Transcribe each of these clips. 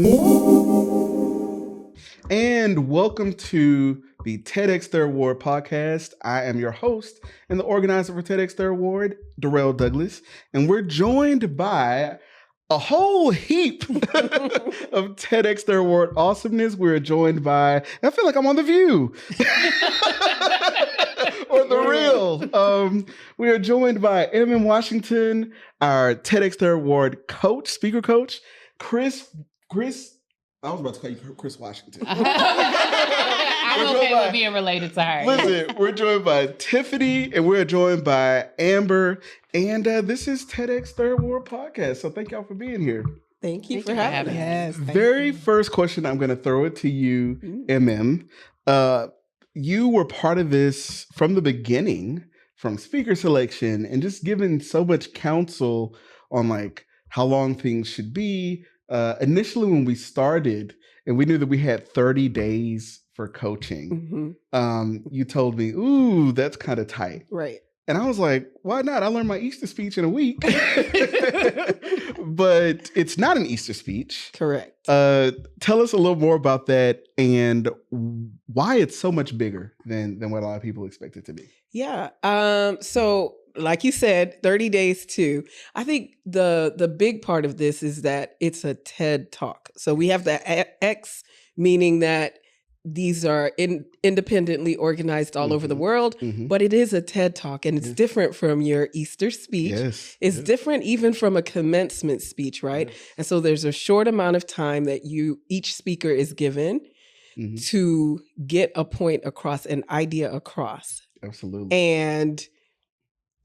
And welcome to the TEDxThirdWard podcast. I am your host and the organizer for TEDxThirdWard, Durrel Douglas, and we're joined by a whole heap of TEDxThirdWard awesomeness. We're joined by, I feel like I'm on The View. Or The Real. We are joined by Emem Washington, our TEDxThirdWard coach, speaker coach, Chris. I was about to call you Chris Washington. I'm okay with being related to her. Listen, we're joined by Tiffany and we're joined by Amber. And this is TEDxThirdWard podcast. So thank y'all for being here. Thank you for having us. Yes. Very first question, I'm going to throw it to you, Emem. You were part of this from the beginning, from speaker selection and just giving so much counsel on like how long things should be. Initially when we started and we knew that we had 30 days for coaching, you told me, ooh, that's kind of tight. Right. And I was like, why not? I learned my Easter speech in a week. But it's not an Easter speech. Correct. Tell us a little more about that and why it's so much bigger than what a lot of people expect it to be. Yeah. So like you said, 30 days too. I think the big part of this is that it's a TED Talk. So we have the X, meaning that these are independently organized all over the world, but it is a TED Talk and it's different from your Easter speech. Yes. It's different even from a commencement speech, right? Yes. And so there's a short amount of time that each speaker is given to get a point across, an idea across. Absolutely. And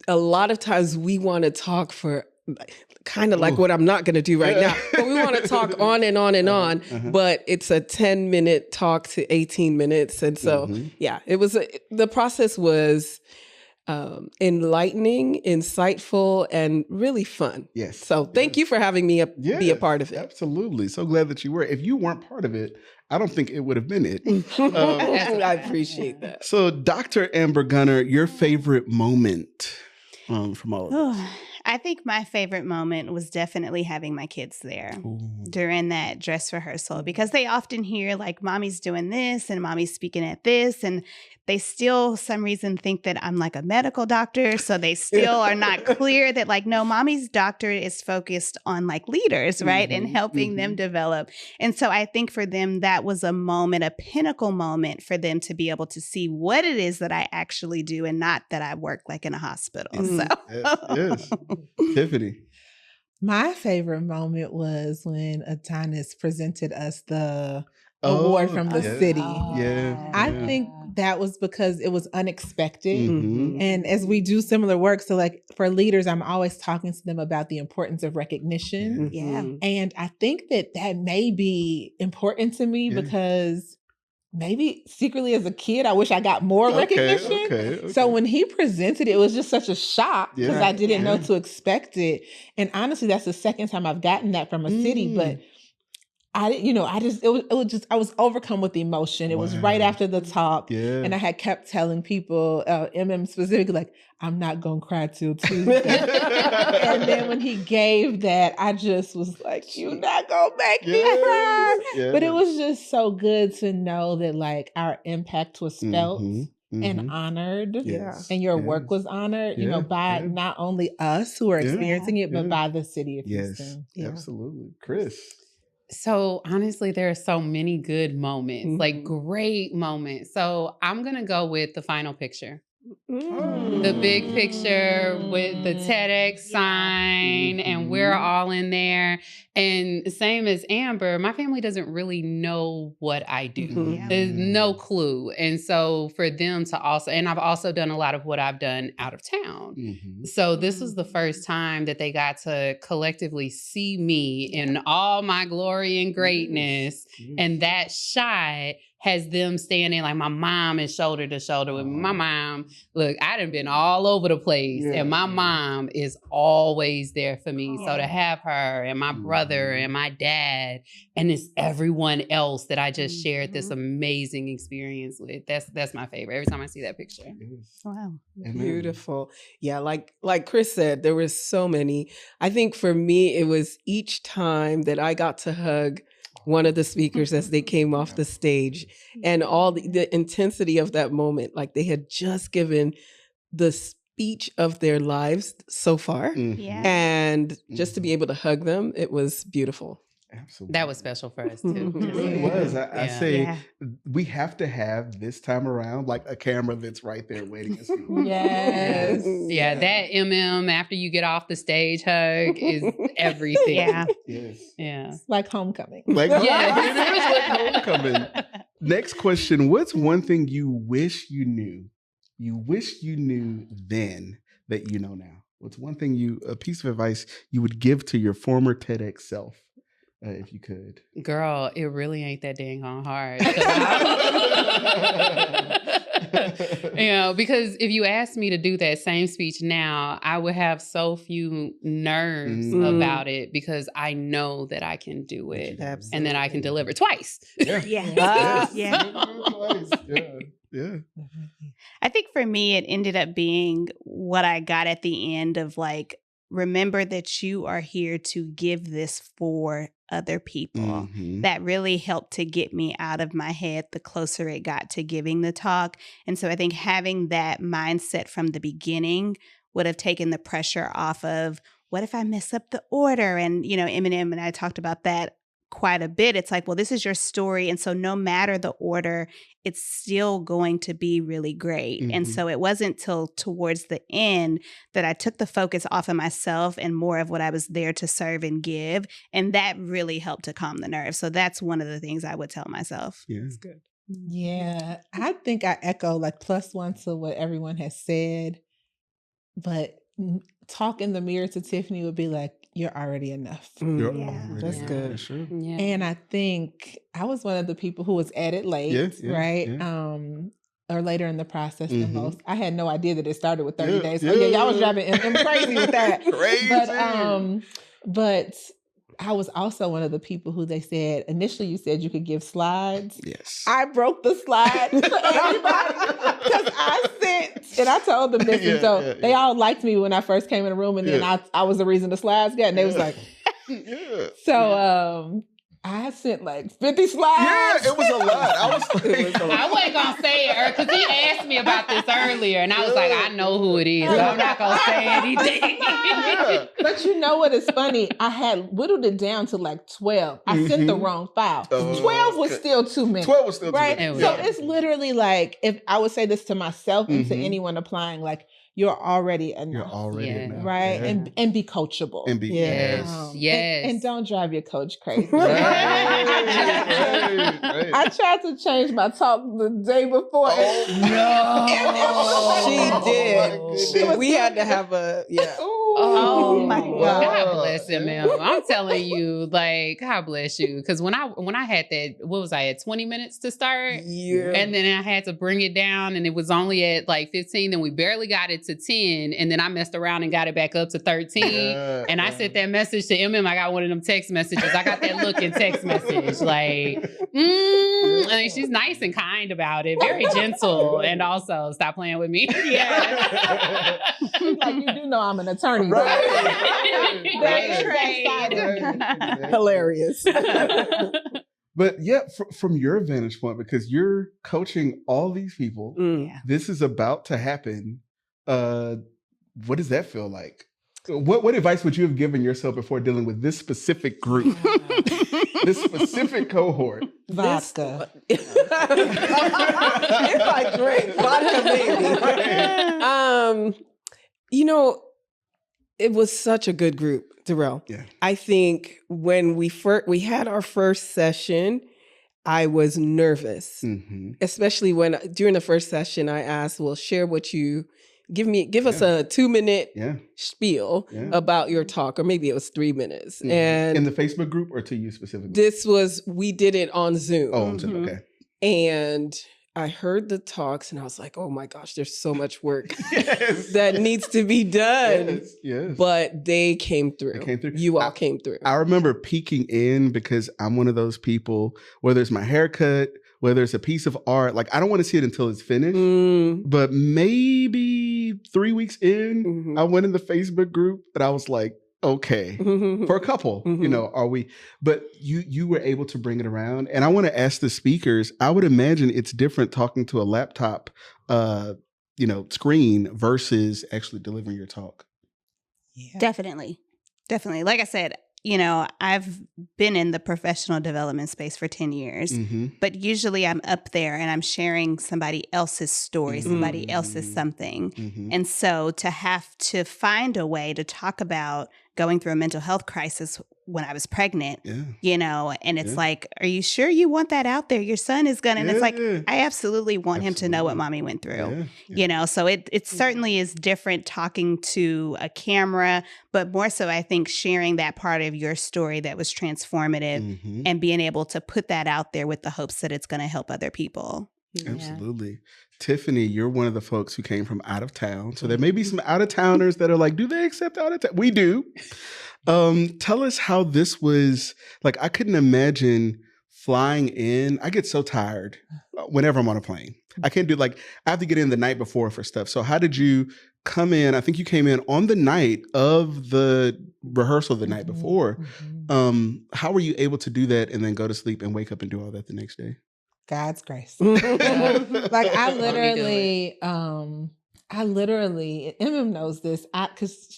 a lot of times we want to talk for kind of like what I'm not going to do right now, but we want to talk on and on and on, but it's a 10-minute talk to 18 minutes. And so, the process was enlightening, insightful, and really fun. Yes. So thank you for having me be a part of it. Absolutely. So glad that you were. If you weren't part of it, I don't think it would have been it. I appreciate that. So Dr. Amber Gunner, your favorite moment from all of this? I think my favorite moment was definitely having my kids there during that dress rehearsal, because they often hear like mommy's doing this and mommy's speaking at this, and they still some reason think that I'm like a medical doctor. So they still are not clear that like, no, mommy's doctorate is focused on like leaders, right? And helping them develop. And so I think for them, that was a moment, a pinnacle moment for them to be able to see what it is that I actually do and not that I work like in a hospital. So yes. Tiffany. My favorite moment was when Adonis presented us the award from the city. I think that was because it was unexpected. And as we do similar work, so like for leaders, I'm always talking to them about the importance of recognition. And I think that may be important to me because maybe secretly as a kid, I wish I got more recognition. So when he presented it was just such a shock because I didn't know to expect it. And honestly, that's the second time I've gotten that from a city, but I was overcome with emotion. It was right after the talk. And I had kept telling people, Emem specifically, like, I'm not going to cry till Tuesday. And then when he gave that, I just was like, you're not going to make me cry. But it was just so good to know that like our impact was felt and honored. And your work was honored, you know, by not only us who are experiencing it, but by the city of Houston. Absolutely. Chris. So honestly, there are so many good moments, like great moments. So I'm going to go with the final picture. The big picture with the TEDx sign and we're all in there. And same as Amber, my family doesn't really know what I do. There's no clue. And so for them to also, and I've also done a lot of what I've done out of town. So this was the first time that they got to collectively see me in all my glory and greatness. And that shot has them standing like my mom is shoulder to shoulder with my mom. Look, I done been all over the place and my mom is always there for me. So to have her and my brother and my dad and it's everyone else that I just shared this amazing experience with. That's my favorite. Every time I see that picture. Wow. Beautiful. Yeah, like Chris said, there were so many. I think for me, it was each time that I got to hug one of the speakers as they came off the stage, and all the intensity of that moment. Like they had just given the speech of their lives so far. And just to be able to hug them, it was beautiful. Absolutely. That was special for us too. It really was. I say we have to have this time around like a camera that's right there waiting to see. Yes. Yeah, that after you get off the stage hug is everything. Yes. Yeah. Like homecoming. Like it is like homecoming. Next question. What's one thing you wish you knew? You wish you knew then that you know now? What's one thing a piece of advice you would give to your former TEDx self? If you could. Girl, it really ain't that dang hard. Because if you asked me to do that same speech now, I would have so few nerves about it because I know that I can do it and that I can deliver twice. Yeah. I think for me, it ended up being what I got at the end of like, remember that you are here to give this for other people. That really helped to get me out of my head the closer it got to giving the talk. And so I think having that mindset from the beginning would have taken the pressure off of what if I mess up the order? And, Emem and I talked about that quite a bit. It's like, well, this is your story. And so no matter the order, it's still going to be really great. And so it wasn't till towards the end that I took the focus off of myself and more of what I was there to serve and give. And that really helped to calm the nerves. So that's one of the things I would tell myself. Yeah, that's good. Yeah, I think I echo like +1 to what everyone has said. But talk in the mirror to Tiffany would be like, you're already enough. That's good. Sure. Yeah. And I think I was one of the people who was at it late, right? Yeah. Or later in the process than most. I had no idea that it started with 30 days. Oh yeah, y'all was driving them crazy with that. Crazy. But I was also one of the people who they said, initially you said you could give slides. Yes. I broke the slide to everybody because I sent, and I told them this. And so they all liked me when I first came in the room. And then I was the reason the slides got, and they was like, So I sent like 50 slides. Yeah, it was a lot. I wasn't gonna say it because he asked me about this earlier, and I was like, I know who it is. So I'm not gonna say anything. But you know what is funny? I had whittled it down to like 12. I sent the wrong file. 12 was still too many. 12 was still too right? many. So it's literally like, if I would say this to myself and to anyone applying, like, you're already enough. You're already enough. Right? Yeah. And be coachable. And be And don't drive your coach crazy. Right. I tried to change my talk the day before. She did. We had to have a Oh my God. God bless him, man. I'm telling you, like, God bless you. Because when I had that, what was I at 20 minutes to start? Yeah. And then I had to bring it down, and it was only at like 15, and we barely got it to 10. And then I messed around and got it back up to 13. And I sent that message to Emem. I got one of them text messages. I got that look in text message. Like, I mean, she's nice and kind about it, very gentle, and also stop playing with me. Yeah. Like, you do know I'm an attorney. Right. Hilarious. But yeah, from your vantage point, because you're coaching all these people, this is about to happen. What does that feel like? What advice would you have given yourself before dealing with this specific group, this specific cohort? Vodka. If I drink vodka, maybe. It was such a good group, Durrel. Yeah. I think when we had our first session, I was nervous, especially when during the first session I asked, "Well, share what you give us a 2-minute spiel about your talk," or maybe it was 3 minutes. And in the Facebook group, or to you specifically? We did it on Zoom. Oh, on Zoom. Okay. And I heard the talks and I was like, oh my gosh, there's so much work that needs to be done. Yes. But they came through. You all came through. I remember peeking in because I'm one of those people, whether it's my haircut, whether it's a piece of art, like I don't want to see it until it's finished. But maybe 3 weeks in, I went in the Facebook group and I was like, okay for a couple, are we? But you were able to bring it around. And I want to ask the speakers, I would imagine it's different talking to a laptop, screen versus actually delivering your talk. Yeah. Definitely. Like I said, I've been in the professional development space for 10 years, but usually I'm up there and I'm sharing somebody else's story, somebody else's something. And so to have to find a way to talk about going through a mental health crisis when I was pregnant, and it's like, are you sure you want that out there? Your son is gonna, and it's like, I absolutely want him to know what mommy went through, so it certainly is different talking to a camera, but more so I think sharing that part of your story that was transformative and being able to put that out there with the hopes that it's going to help other people. Absolutely. Tiffany, you're one of the folks who came from out of town. So there may be some out of towners that are like, do they accept out of town? We do. Tell us how this was. Like, I couldn't imagine flying in. I get so tired whenever I'm on a plane. I can't do I have to get in the night before for stuff. So how did you come in? I think you came in on the night of the rehearsal the night before. How were you able to do that and then go to sleep and wake up and do all that the next day? God's grace. I literally, Emem knows this, because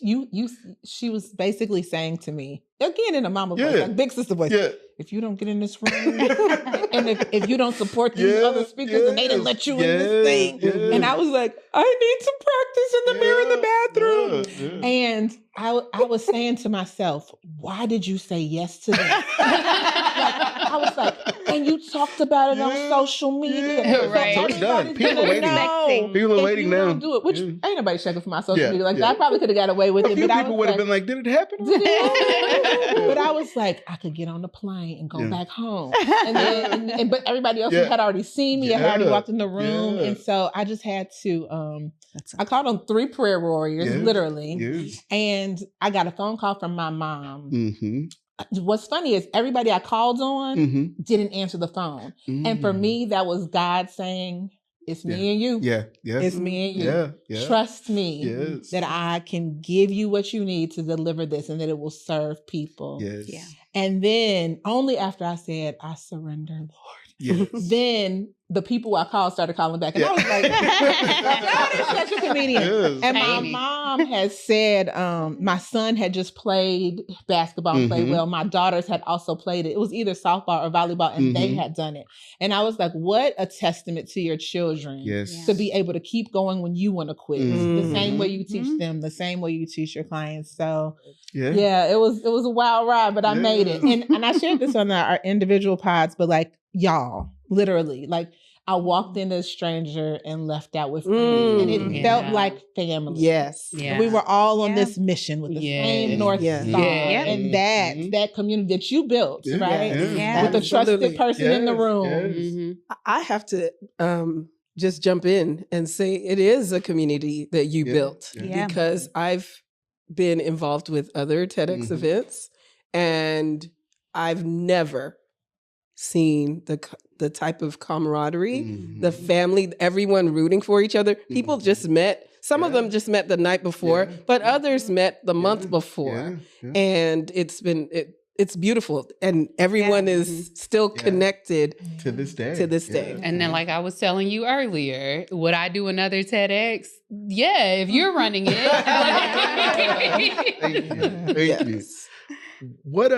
she was basically saying to me, again in a mama voice, big sister voice, if you don't get in this room, and if you don't support these other speakers, and they didn't let you in this thing, and I was like, I need to practice in the mirror in the bathroom, and I was saying to myself, why did you say yes to that? I was like, and you talked about it on social media. Right. So it's done. People are waiting. People are waiting now. Don't do it, which ain't nobody checking for my social media. I probably could have got away with it. But people would have been like, did it happen? But I was like, I could get on the plane and go back home. But everybody else had already seen me. I had already walked in the room. And so I just had to, I called on 3 prayer warriors, literally. And I got a phone call from my mom. What's funny is everybody I called on didn't answer the phone. And for me, that was God saying, it's me and you. It's me and you. Trust me that I can give you what you need to deliver this and that it will serve people. And then only after I said, I surrender, Lord. Then the people I called started calling back. And I was like, God is such a comedian. And my mom had said, my son had just played basketball and played well. My daughters had also played it. It was either softball or volleyball, and they had done it. And I was like, what a testament to your children to be able to keep going when you want to quit. The same way you teach them, the same way you teach your clients. So it was a wild ride, but I made it. And I shared this on our individual pods, but y'all, literally, I walked in as a stranger and left out with friends. And it felt like family. And we were all on this mission with the same North Star. And that community that you built, right? With a trusted person in the room. I have to just jump in and say it is a community that you built. Because I've been involved with other TEDx events, and I've never seen the type of camaraderie, the family, everyone rooting for each other. People just met. Some of them just met the night before, but others met the month before. And it's beautiful. And everyone is still connected to this day. And then, like I was telling you earlier, would I do another TEDx? Yeah, if you're running it. Thank you. What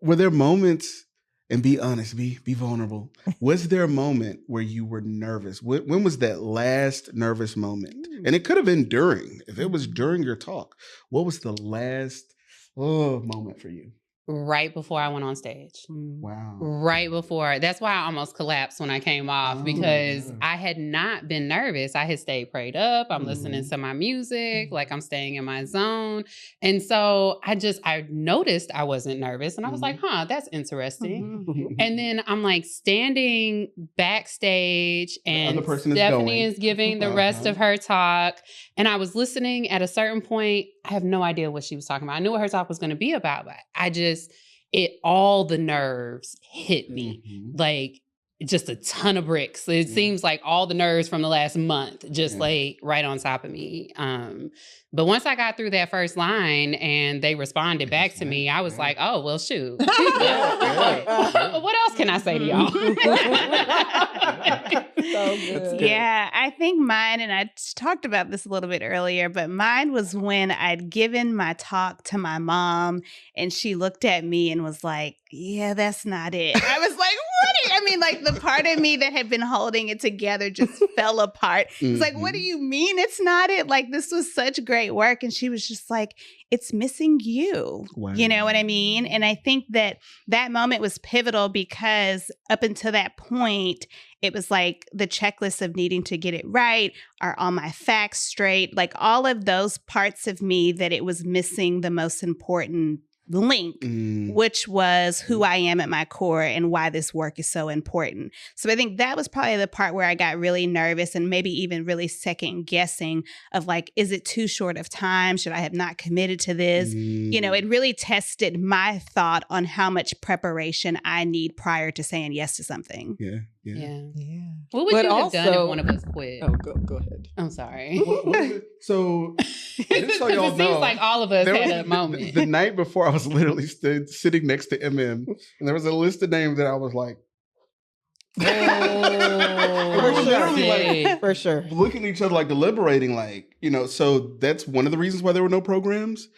were there moments? And be honest, be vulnerable. Was there a moment where you were nervous? When was that last nervous moment? And it could have been during. If it was during your talk, what was the last moment for you? Right before I went on stage. Wow. Right before. That's why I almost collapsed when I came off, because I had not been nervous. I had stayed prayed up. I'm listening to my music. I'm staying in my zone. And so I noticed I wasn't nervous. And I was like, that's interesting. And then I'm standing backstage, and Stephanie is giving the rest of her talk. And I was listening at a certain point. I have no idea what she was talking about. I knew what her talk was going to be about, but all the nerves hit me. just a ton of bricks. It seems like all the nerves from the last month just laid right on top of me. But once I got through that first line and they responded back to me, I was like, oh, well, shoot. What else can I say to y'all? So good. Yeah, I think mine, and I talked about this a little bit earlier, but mine was when I'd given my talk to my mom and she looked at me and was like, yeah, that's not it. I was like, what? I mean, like the part of me that had been holding it together just fell apart. It's like, what do you mean it's not it? Like, this was such great work. And she was just like, it's missing you. Wow. You know what I mean? And I think that that moment was pivotal because up until that point, it was like the checklist of needing to get it right. Are all my facts straight? Like all of those parts of me that it was missing the most important link, which was who I am at my core and why this work is so important. So I think that was probably the part where I got really nervous and maybe even really second guessing of like, is it too short of time? Should I have not committed to this? You know, it really tested my thought on how much preparation I need prior to saying yes to something. Yeah. What would you have done if one of us quit? Oh, go ahead. I'm sorry. What is it? So, just so y'all it know, seems like all of us had a moment. The night before, I was literally sitting next to Emem, and there was a list of names that I was like, for sure. Looking at each other, like deliberating, like, you know, so that's one of the reasons why there were no programs,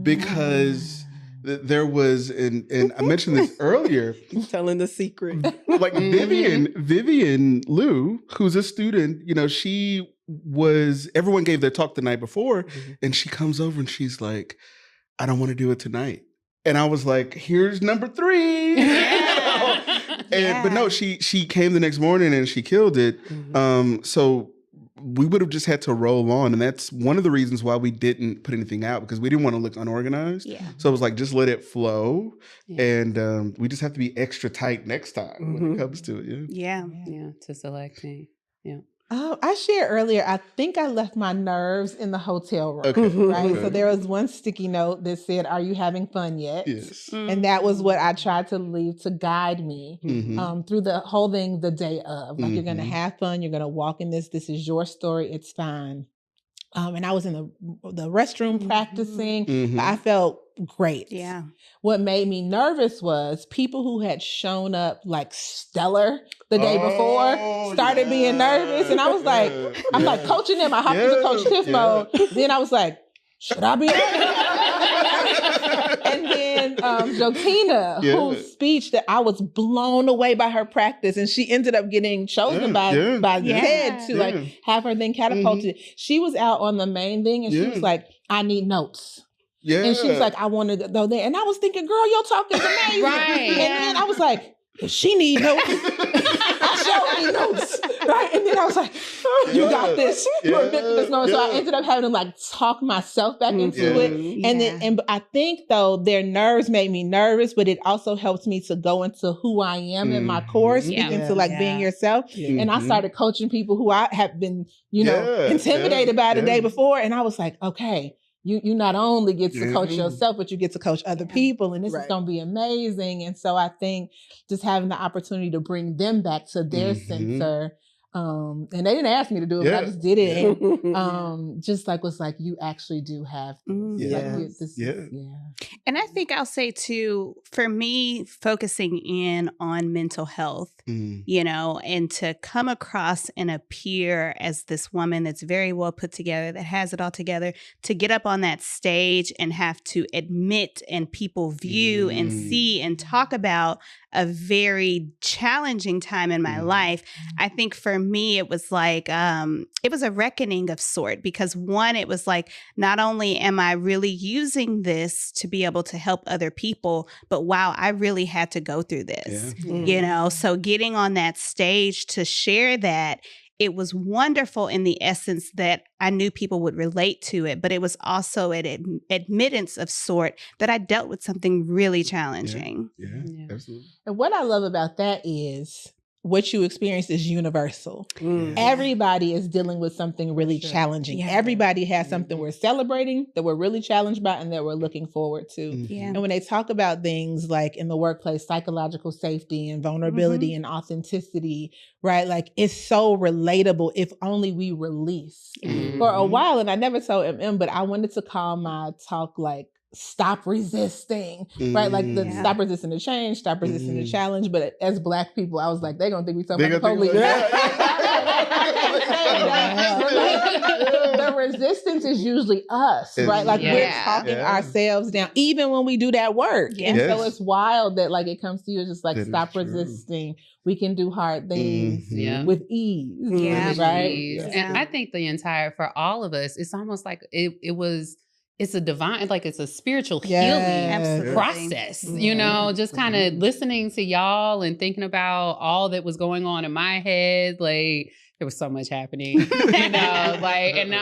because there was, and I mentioned this earlier. Telling the secret. Like Vivian Liu, who's a student, you know, everyone gave their talk the night before, and she comes over and she's like, I don't want to do it tonight. And I was like, here's number 3. But no, she came the next morning and she killed it. So we would have just had to roll on. And that's one of the reasons why we didn't put anything out, because we didn't want to look unorganized. So it was like, just let it flow. And we just have to be extra tight next time when it comes to it. Yeah, to selecting. I shared earlier, I think I left my nerves in the hotel room, right? So there was one sticky note that said, are you having fun yet? Yes. And that was what I tried to leave to guide me through the whole thing the day of. Like, you're going to have fun. You're going to walk in this. This is your story. It's fine. And I was in the restroom practicing. I felt great. Yeah. What made me nervous was people who had shown up like stellar the day before started being nervous. And I was like, I'm like coaching them. I hopped into Coach Tiff mode. Then I was like, should I be And then Jotina, whose speech that I was blown away by her practice, and she ended up getting chosen by TED to like have her thing catapulted. She was out on the main thing, and she was like, I need notes. And she was like, I wanted to go there. And I was thinking, girl, your talk is amazing. And then I was like, does she need notes? I sure need notes. Right? And then I was like, you got this. You're meant for this moment. So I ended up having to like talk myself back into it. And then, I think though, their nerves made me nervous, but it also helped me to go into who I am in my core, speaking to like being yourself. And I started coaching people who I have been, you know, intimidated by the day before. And I was like, okay, you not only get to coach yourself, but you get to coach other people. And this is going to be amazing. And so I think just having the opportunity to bring them back to their center. And they didn't ask me to do it, but I just did it. And just like was like, you actually do have this. And I think I'll say too, for me, focusing in on mental health, you know, and to come across and appear as this woman that's very well put together, that has it all together, to get up on that stage and have to admit and people view and see and talk about a very challenging time in my life. I think for me, it was like, it was a reckoning of sort, because one, it was like, not only am I really using this to be able to help other people, but wow, I really had to go through this, you know? So getting on that stage to share that, it was wonderful in the essence that I knew people would relate to it, but it was also an admittance of sort that I dealt with something really challenging. Absolutely. And what I love about that is what you experience is universal. Everybody is dealing with something really challenging. Yeah. Everybody has something we're celebrating that we're really challenged by and that we're looking forward to. And when they talk about things like in the workplace, psychological safety and vulnerability and authenticity, right? Like it's so relatable if only we release. For a while, and I never told Emem, but I wanted to call my talk like stop resisting, right? Like the stop resisting the change, stop resisting the challenge. But as Black people, I was like, they're going to think we talking about the police. The resistance is usually us, right? Like we're talking ourselves down, even when we do that work. And so it's wild that like it comes to you, it's just like, stop resisting. We can do hard things with ease. Right? And I think for all of us, it's almost like it's a divine, like it's a spiritual healing process, you know, just kind of listening to y'all and thinking about all that was going on in my head. Like there was so much happening, you know, like, and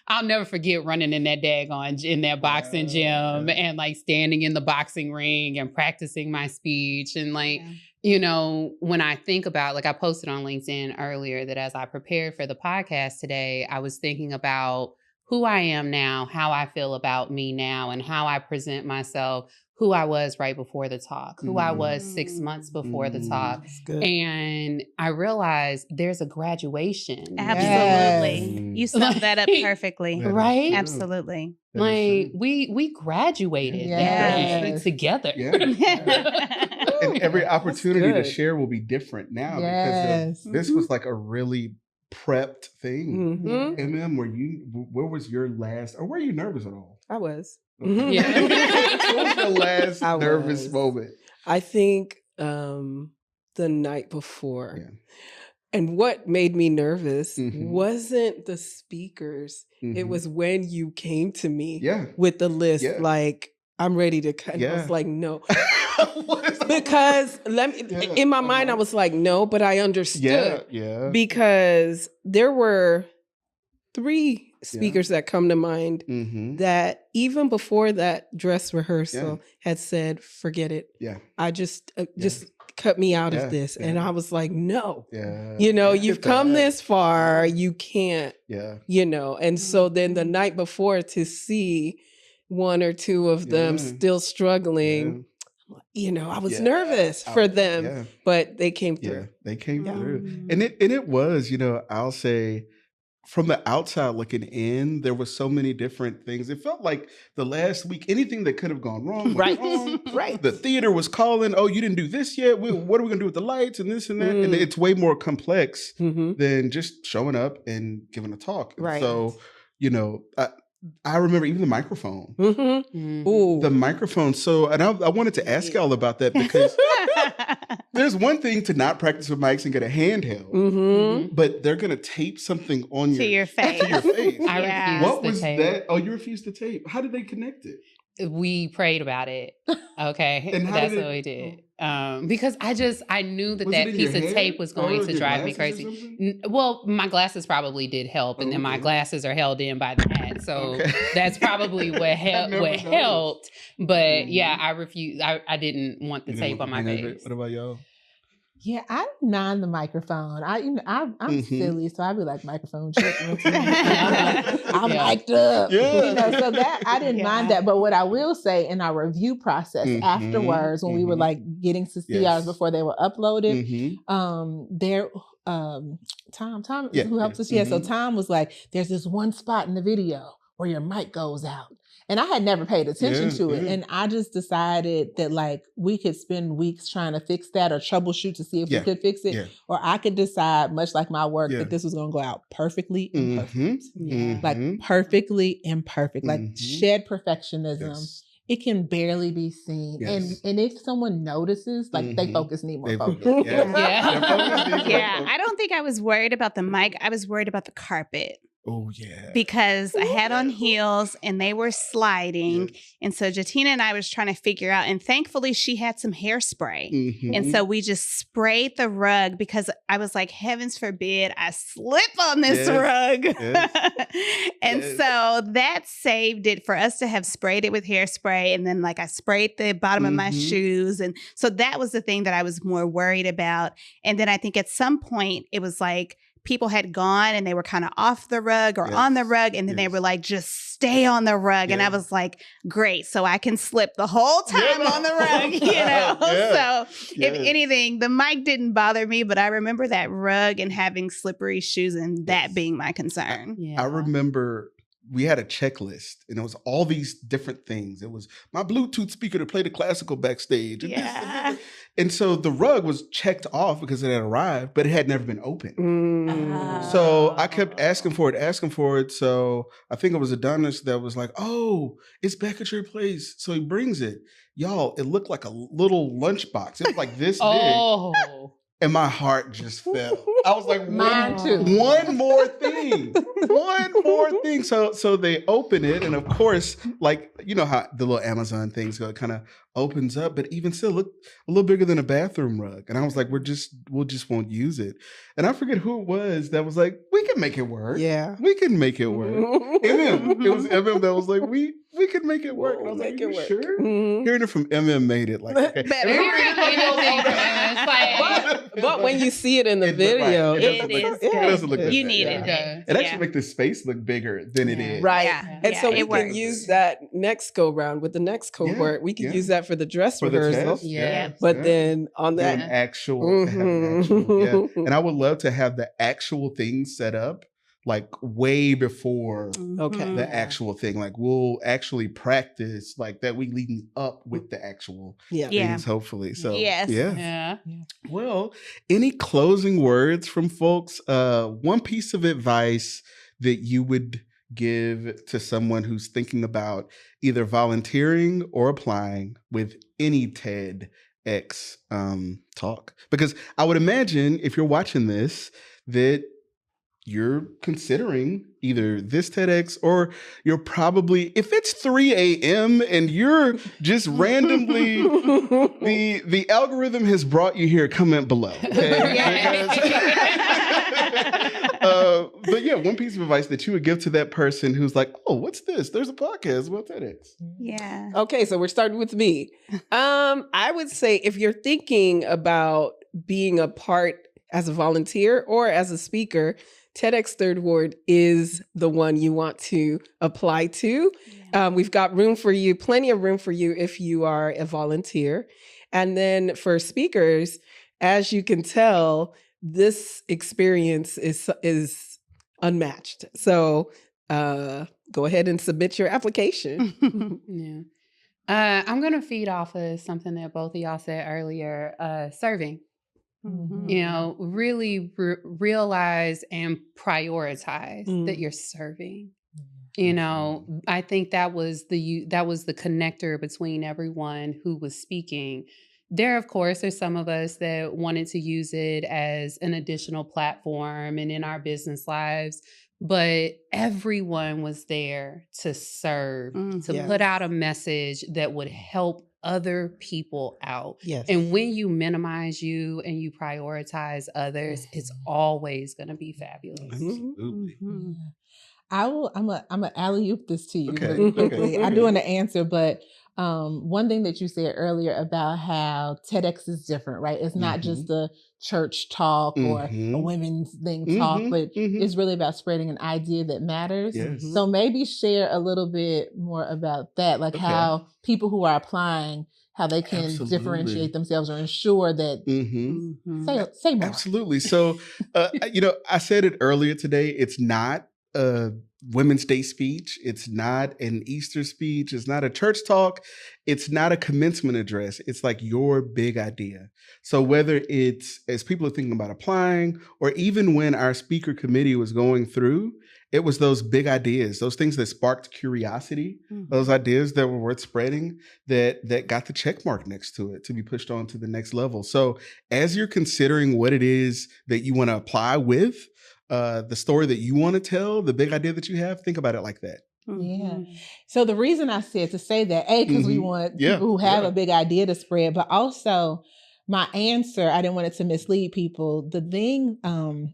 I'll never forget running in that boxing gym and like standing in the boxing ring and practicing my speech. And like, you know, when I think about, like I posted on LinkedIn earlier that as I prepared for the podcast today, I was thinking about who I am now, how I feel about me now, and how I present myself, who I was right before the talk, who I was 6 months before the talk. And I realized there's a graduation. Absolutely. You summed that up perfectly. Right? Absolutely. Like we graduated together. And every opportunity to share will be different now because this was like a really prepped thing. Emem, where was your last, or were you nervous at all? I was. What was the last nervous moment? I think the night before. And what made me nervous wasn't the speakers. It was when you came to me with the list, like, I'm ready to cut. And I was like, no. Because in my mind, I was like, no, but I understood. Because there were 3 speakers that come to mind that even before that dress rehearsal had said, forget it. I just cut me out of this. And I was like, no, you know, you've come this far, you can't, you know. And so then the night before, to see 1 or 2 of them still struggling, you know, I was nervous for them, but they came through. They came through. And it was, you know, I'll say, from the outside looking in, there was so many different things. It felt like the last week, anything that could have gone wrong went wrong. The theater was calling, oh, you didn't do this yet. What are we going to do with the lights and this and that? And it's way more complex than just showing up and giving a talk. So, you know, I remember even the microphone. The microphone. So, and I wanted to ask y'all about that because there's one thing to not practice with mics and get a handheld, but they're going to tape something on your face. To your face. I refused What to was tape. that? Oh, you refused to tape. How did they connect it? We prayed about it. Okay. And that's what we did. Because I knew that piece of tape was going to drive me crazy. Well, my glasses probably did help, and then my glasses are held in by the hat. So that's probably what helped. But yeah, I refused. I didn't want the tape on my face. What about y'all? Yeah, I mind the microphone. I'm silly, so I'd be like, microphone check. I'm mic'd up. You know, so that I didn't mind that. But what I will say in our review process afterwards, when we were like getting to see ours before they were uploaded, Tom, who helped us. So Tom was like, there's this one spot in the video where your mic goes out. And I had never paid attention to it. And I just decided that like we could spend weeks trying to fix that or troubleshoot to see if we could fix it. Or I could decide, much like my work, that this was going to go out perfectly imperfect. Like perfectly imperfect. Like shed perfectionism. It can barely be seen. And if someone notices, like need more focus. I don't think I was worried about the mic. I was worried about the carpet. Oh, yeah. Because I had on heels and they were sliding. Yes. And so Jatina and I was trying to figure out, and thankfully she had some hairspray. Mm-hmm. And so we just sprayed the rug because I was like, heavens forbid I slip on this rug. Yes. And Yes. so that saved it for us to have sprayed it with hairspray. And then like I sprayed the bottom of my shoes. And so that was the thing that I was more worried about. And then I think at some point it was like, people had gone and they were kind of off the rug or on the rug. And then they were like, just stay on the rug. And I was like, great. So I can slip the whole time on the rug, you know? So if anything, the mic didn't bother me, but I remember that rug and having slippery shoes and that being my concern. I remember we had a checklist and it was all these different things. It was my Bluetooth speaker to play the classical backstage. And, and so the rug was checked off because it had arrived, but it had never been opened. So I kept asking for it. So I think it was Adonis that was like, oh, it's back at your place. So he brings it. Y'all, it looked like a little lunchbox. It was like this big. And my heart just fell. I was like, one more thing. So they open it. And of course, like, you know how the little Amazon things go, it kind of opens up, but even still looked a little bigger than a bathroom rug. And I was like, we'll just won't use it. And I forget who it was that was like, we can make it work. Yeah. We can make it work. Emem. It was Emem that was like, we could make it work. And I was like, you sure? Hearing it from Emem made it like, okay. But when you see it in the video, it doesn't look good. You need it. It actually makes the space look bigger than it is. Right. And so we can use that next go round with the next cohort. We can use that for the dress rehearsal. But then on that actual, and I would love to have the actual thing set up like way before the actual thing. Like we'll actually practice like that week leading up with the actual things, hopefully. So Well, any closing words from folks? One piece of advice that you would give to someone who's thinking about either volunteering or applying with any TEDx talk? Because I would imagine if you're watching this that you're considering either this TEDx or you're probably, if it's 3 a.m. and you're just randomly, the algorithm has brought you here, comment below. Okay? But yeah, one piece of advice that you would give to that person who's like, oh, what's this? There's a podcast about TEDx. Yeah. Okay, so we're starting with me. I would say if you're thinking about being a part as a volunteer or as a speaker, TEDxThirdWard is the one you want to apply to. We've got room for you, plenty of room for you if you are a volunteer. And then for speakers, as you can tell, this experience is unmatched. So go ahead and submit your application. I'm going to feed off of something that both of y'all said earlier, serving. You know, really realize and prioritize that you're serving. You know, I think that was the connector between everyone who was speaking. There, of course, there's some of us that wanted to use it as an additional platform and in our business lives, but everyone was there to serve, to put out a message that would help other people out. And when you minimize you and you prioritize others, it's always going to be fabulous. I'm a alley-oop this to you really quickly. I do want to answer, but one thing that you said earlier about how TEDx is different, right? It's not just a church talk or a women's thing talk, but it's really about spreading an idea that matters. So maybe share a little bit more about that, like how people who are applying, how they can differentiate themselves or ensure that say more. Absolutely. So, you know, I said it earlier today, it's not a Women's Day speech. It's not an Easter speech. It's not a church talk. It's not a commencement address. It's like your big idea. So whether it's as people are thinking about applying or even when our speaker committee was going through, it was those big ideas, those things that sparked curiosity, those ideas that were worth spreading that got the check mark next to it to be pushed on to the next level. So as you're considering what it is that you want to apply with, the story that you want to tell, the big idea that you have, think about it like that. Yeah. So the reason I said to say that, because we want people who have a big idea to spread, but also my answer, I didn't want it to mislead people. The thing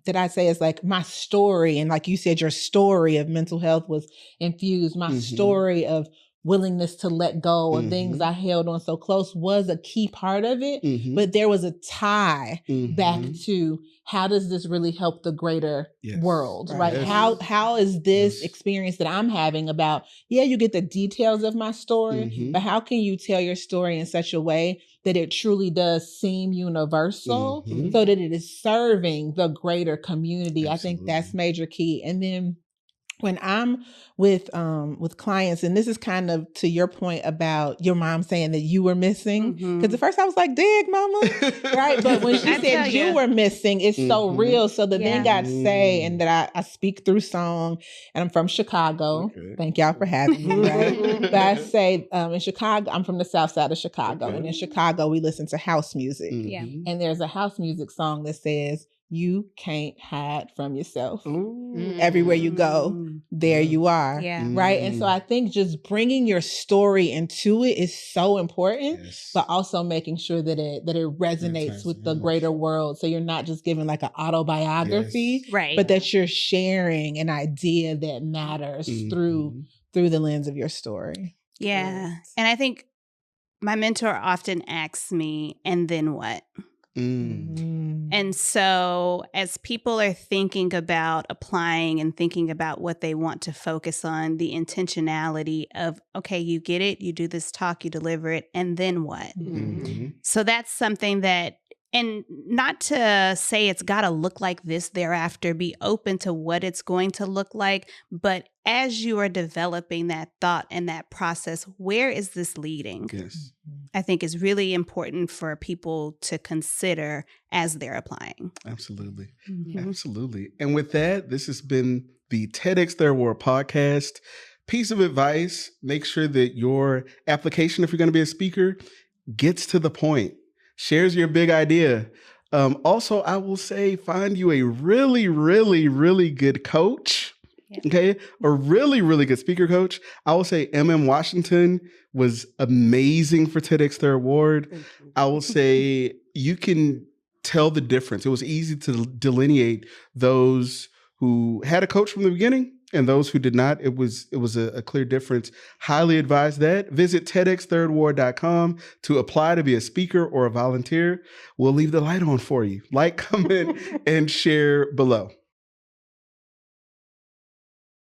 that I say is like my story, and like you said, your story of mental health was infused. My story of willingness to let go of things I held on so close was a key part of it. But there was a tie back to how does this really help the greater world, right? How is this experience that I'm having about, you get the details of my story, but how can you tell your story in such a way that it truly does seem universal so that it is serving the greater community? Absolutely. I think that's major key. And then when I'm with clients, and this is kind of to your point about your mom saying that you were missing, because at first I was like, dig, mama, right? But when she said you were missing, it's so real. So the thing I'd say, and that I speak through song, and I'm from Chicago. Okay. Thank y'all for having me, right? But I say in Chicago, I'm from the south side of Chicago. And in Chicago, we listen to house music. And there's a house music song that says, you can't hide from yourself. Everywhere you go, there you are. Right. And so I think just bringing your story into it is so important, but also making sure that it resonates with the greater world. So you're not just giving like an autobiography, right? But that you're sharing an idea that matters through the lens of your story. Yeah. And I think my mentor often asks me, and then what? And so as people are thinking about applying and thinking about what they want to focus on, the intentionality of, okay, you get it, you do this talk, you deliver it, and then what? So that's something that, and not to say it's got to look like this thereafter, be open to what it's going to look like. But as you are developing that thought and that process, where is this leading? Yes. I think is really important for people to consider as they're applying. Absolutely. Absolutely. And with that, this has been the TEDx Third Ward podcast. Piece of advice, make sure that your application, if you're going to be a speaker, gets to the point. Shares your big idea. Also, I will say, find you a really, really, really good coach. Okay. A really, really good speaker coach. I will say Emem Washington was amazing for TEDx Third Ward. I will say you can tell the difference. It was easy to delineate those who had a coach from the beginning and those who did not. It was a clear difference. Highly advise that. Visit TEDxThirdWard.com to apply to be a speaker or a volunteer. We'll leave the light on for you. Like, comment, and share below.